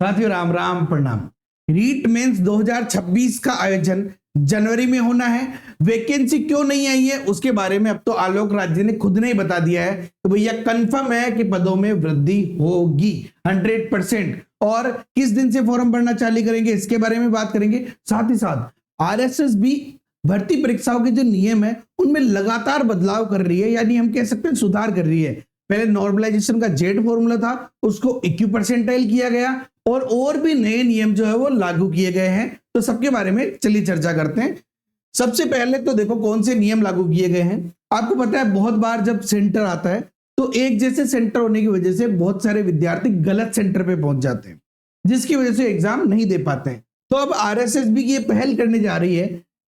साथियों राम राम प्रणाम। रीट मेंस 2026 का आयोजन जनवरी में होना है। वैकेंसी क्यों नहीं आई है उसके बारे में अब तो आलोक राज्य ने खुद ने ही बता दिया है। तो भैया कंफर्म है कि पदों में वृद्धि होगी 100%। और किस दिन से फॉर्म भरना चालू करेंगे इसके बारे में बात करेंगे। साथ ही साथ आरएसएस भी भर्ती परीक्षाओं के जो नियम है उनमें लगातार बदलाव कर रही है, यानी हम कह सकते हैं सुधार कर रही है। पहले नॉर्मलाइजेशन का जेड फॉर्मूला था, उसको इक्यू परसेंटाइल किया गया और भी नए नियम जो है वो लागू किए गए हैं। तो सबके बारे में चलिए चर्चा करते हैं। सबसे पहले तो देखो कौन से नियम लागू किए गए हैं। आपको पता है बहुत बार जब सेंटर आता है तो एक जैसे सेंटर होने की वजह से बहुत सारे विद्यार्थी गलत सेंटर पे पहुंच जाते हैं, जिसकी वजह से एग्जाम नहीं दे पाते हैं। तो अब आरएसएस भी ये पहल करने जा रही है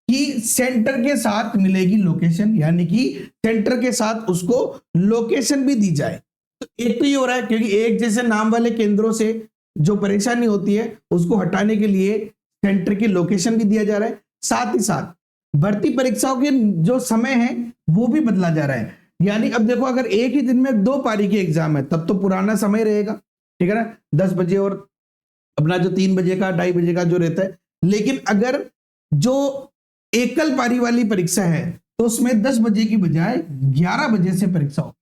कि सेंटर के साथ मिलेगी लोकेशन, यानी कि सेंटर के साथ उसको लोकेशन भी दी जाए। तो एक तो ये हो रहा है क्योंकि एक जैसे नाम वाले केंद्रों से जो परेशानी होती है उसको हटाने के लिए सेंटर की लोकेशन भी दिया जा रहा है। साथ ही साथ भर्ती परीक्षाओं के जो समय है वो भी बदला जा रहा है। यानी अब देखो अगर एक ही दिन में 2 पारी के एग्जाम है तब तो पुराना समय रहेगा, ठीक है ना, 10 बजे और अपना जो 3 बजे का 2:30 बजे का जो रहता है। लेकिन अगर जो एकल पारी वाली परीक्षा है तो उसमें 10 बजे की बजाय 11 बजे से परीक्षा हो,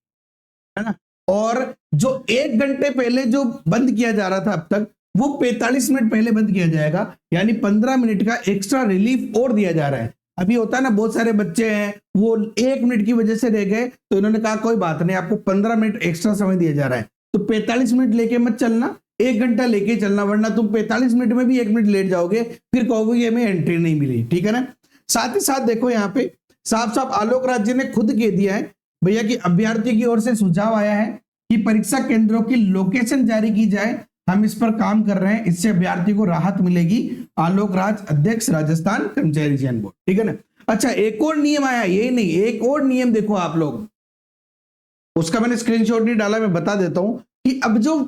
है ना। और जो 1 घंटे पहले जो बंद किया जा रहा था अब तक वो 45 मिनट पहले बंद किया जाएगा, यानी 15 मिनट का एक्स्ट्रा रिलीफ और दिया जा रहा है। अभी होता है ना बहुत सारे बच्चे हैं वो 1 मिनट की वजह से रह गए तो इन्होंने कहा कोई बात नहीं आपको 15 मिनट एक्स्ट्रा समय दिया जा रहा है। तो 45 मिनट लेके मत चलना, 1 घंटा लेके चलना, वरना तुम 45 मिनट में भी 1 मिनट लेट जाओगे फिर कहोगे कि हमें एंट्री नहीं मिली, ठीक है ना। साथ ही साथ देखो यहाँ पे साफ साफ आलोक राज्य ने खुद कह दिया है भैया कि अभ्यर्थी की ओर से सुझाव आया है कि परीक्षा केंद्रों की लोकेशन जारी की जाए। हम इस पर काम कर रहे हैं, इससे अभ्यर्थी को राहत मिलेगी। आलोक राज अध्यक्ष राजस्थान कर्मचारी चयन बोर्ड, ठीक है ना। अच्छा एक और नियम आया, ये नहीं एक और नियम देखो आप लोग, उसका मैंने स्क्रीनशॉट नहीं डाला, मैं बता देता हूं कि अब जो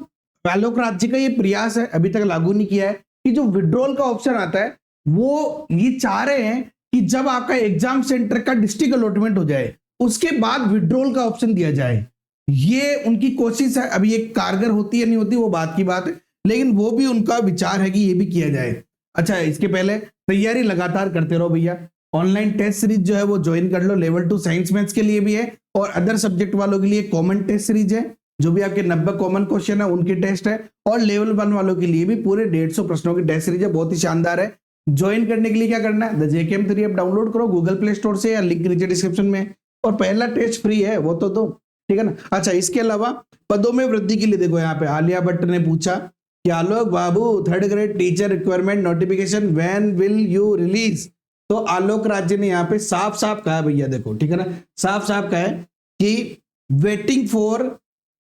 आलोक राज्य का ये प्रयास है अभी तक लागू नहीं किया है कि जो विड्रॉल का ऑप्शन आता है वो ये चाह रहे हैं कि जब आपका एग्जाम सेंटर का डिस्ट्रिक्ट अलॉटमेंट हो जाए उसके बाद विड्रॉल का ऑप्शन दिया जाए। ये उनकी कोशिश है, अभी ये कारगर होती है नहीं होती वो बात की बात है, लेकिन वो भी उनका विचार है कि ये भी किया जाए। अच्छा इसके पहले तैयारी लगातार करते रहो भैया। ऑनलाइन टेस्ट सीरीज जो है वो ज्वाइन कर लो, लेवल 2 साइंस मैथ्स के लिए भी है और अदर सब्जेक्ट वालों के लिए कॉमन टेस्ट सीरीज है, जो भी आपके 90 कॉमन क्वेश्चन है उनके टेस्ट है, और लेवल 1 वालों के लिए भी पूरे 150 प्रश्नों की टेस्ट सीरीज है, बहुत ही शानदार है। ज्वाइन करने के लिए क्या करना है, द JKM 3 ऐप डाउनलोड करो गूगल प्ले स्टोर से या लिंक नीचे डिस्क्रिप्शन में, और पहला टेस्ट फ्री है वो तो दो, ठीक है ना। अच्छा इसके अलावा पदों में वृद्धि के लिए देखो यहाँ पे आलिया भट्ट ने पूछा कि आलोक बाबू 3rd grade teacher requirement notification when will you release. तो आलोक राज्य ने यहाँ पे साफ साफ कहा भैया देखो, ठीक है ना, साफ साफ कहा है कि waiting for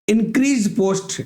increase post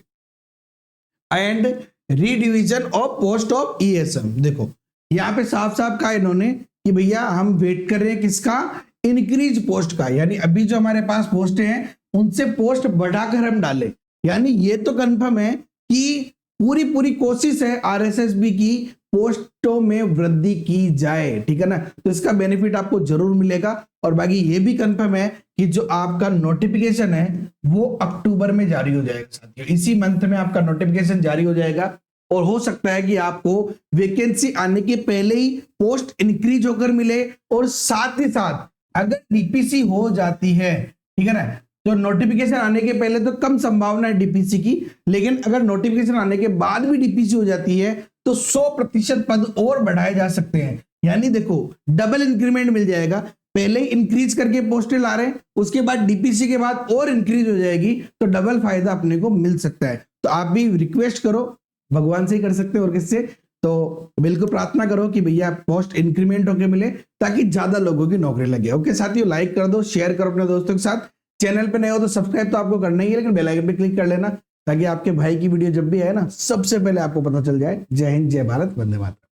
and redivision of post of ESM। देखो यहाँ पे साफ साफ कहा इन्होंने कि भैया हम वेट कर रहे हैं किसका, इंक्रीज पोस्ट का, यानी अभी जो हमारे पास पोस्ट हैं उनसे पोस्ट बढ़ाकर हम डालें। यानी ये तो कंफर्म है कि पूरी कोशिश है RSSB की पोस्टों में वृद्धि की जाए, ठीक है ना। तो इसका बेनिफिट आपको जरूर मिलेगा। और बाकी ये भी कंफर्म है कि जो आपका नोटिफिकेशन है वो अक्टूबर में जारी हो जाएगा साथियों, इसी मंथ में आपका नोटिफिकेशन जारी हो जाएगा। और हो सकता है कि आपको वैकेंसी आने के पहले ही पोस्ट इंक्रीज होकर मिले, और साथ ही साथ अगर DPC हो जाती है, ठीक है ना, तो नोटिफिकेशन आने के पहले तो कम संभावना है DPC की, लेकिन अगर नोटिफिकेशन आने के बाद भी DPC हो जाती है तो 100% पद और बढ़ाए जा सकते हैं। यानी देखो डबल इंक्रीमेंट मिल जाएगा, पहले इंक्रीज करके पोस्टें ला रहे हैं, उसके बाद DPC के बाद और इंक्रीज हो जाएगी, तो डबल फायदा अपने को मिल सकता है। तो आप भी रिक्वेस्ट करो, भगवान से ही कर सकते हो और किससे, तो बिल्कुल प्रार्थना करो कि भैया पोस्ट इंक्रीमेंट होके मिले ताकि ज्यादा लोगों की नौकरी लगे। ओके साथियों, लाइक कर दो, शेयर करो अपने दोस्तों के साथ, चैनल पे नए हो तो सब्सक्राइब तो आपको करना ही है, लेकिन बेल आइकन पे क्लिक कर लेना ताकि आपके भाई की वीडियो जब भी आए ना सबसे पहले आपको पता चल जाए। जय हिंद, जय भारत, वंदे मातरम।